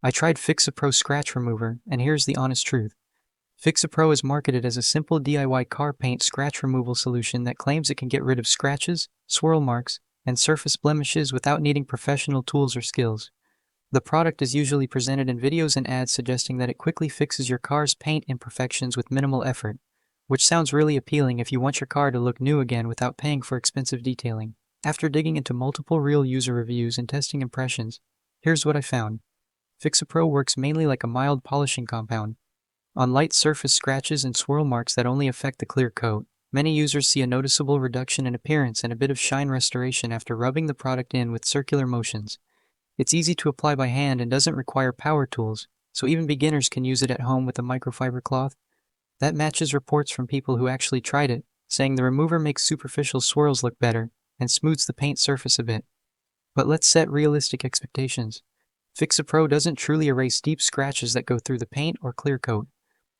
I tried FixaPro Scratch Remover, and here's the honest truth. FixaPro is marketed as a simple DIY car paint scratch removal solution that claims it can get rid of scratches, swirl marks, and surface blemishes without needing professional tools or skills. The product is usually presented in videos and ads suggesting that it quickly fixes your car's paint imperfections with minimal effort, which sounds really appealing if you want your car to look new again without paying for expensive detailing. After digging into multiple real user reviews and testing impressions, here's what I found. FixaPro works mainly like a mild polishing compound. On light surface scratches and swirl marks that only affect the clear coat, many users see a noticeable reduction in appearance and a bit of shine restoration after rubbing the product in with circular motions. It's easy to apply by hand and doesn't require power tools, so even beginners can use it at home with a microfiber cloth. That matches reports from people who actually tried it, saying the remover makes superficial swirls look better and smooths the paint surface a bit. But let's set realistic expectations. FixaPro doesn't truly erase deep scratches that go through the paint or clear coat.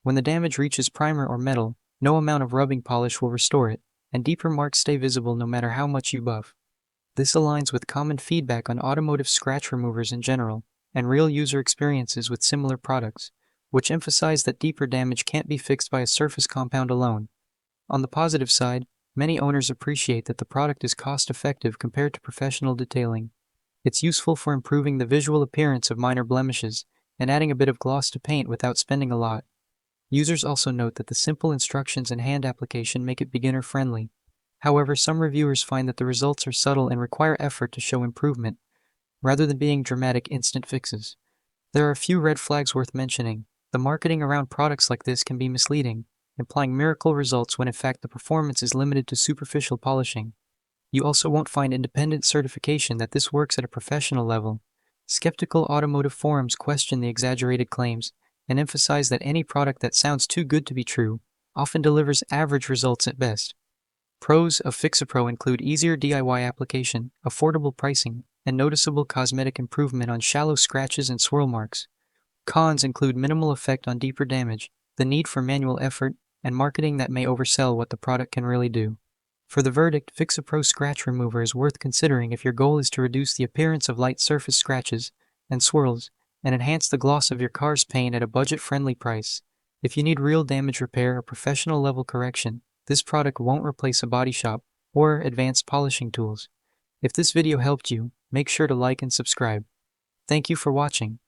When the damage reaches primer or metal, no amount of rubbing polish will restore it, and deeper marks stay visible no matter how much you buff. This aligns with common feedback on automotive scratch removers in general, and real user experiences with similar products, which emphasize that deeper damage can't be fixed by a surface compound alone. On the positive side, many owners appreciate that the product is cost-effective compared to professional detailing. It's useful for improving the visual appearance of minor blemishes and adding a bit of gloss to paint without spending a lot. Users also note that the simple instructions and hand application make it beginner-friendly. However, some reviewers find that the results are subtle and require effort to show improvement, rather than being dramatic instant fixes. There are a few red flags worth mentioning. The marketing around products like this can be misleading, implying miracle results when in fact the performance is limited to superficial polishing. You also won't find independent certification that this works at a professional level. Skeptical automotive forums question the exaggerated claims and emphasize that any product that sounds too good to be true often delivers average results at best. Pros of FixaPro include easier DIY application, affordable pricing, and noticeable cosmetic improvement on shallow scratches and swirl marks. Cons include minimal effect on deeper damage, the need for manual effort, and marketing that may oversell what the product can really do. For the verdict, FixaPro Scratch Remover is worth considering if your goal is to reduce the appearance of light surface scratches and swirls and enhance the gloss of your car's paint at a budget-friendly price. If you need real damage repair or professional level correction, this product won't replace a body shop or advanced polishing tools. If this video helped you, make sure to like and subscribe. Thank you for watching.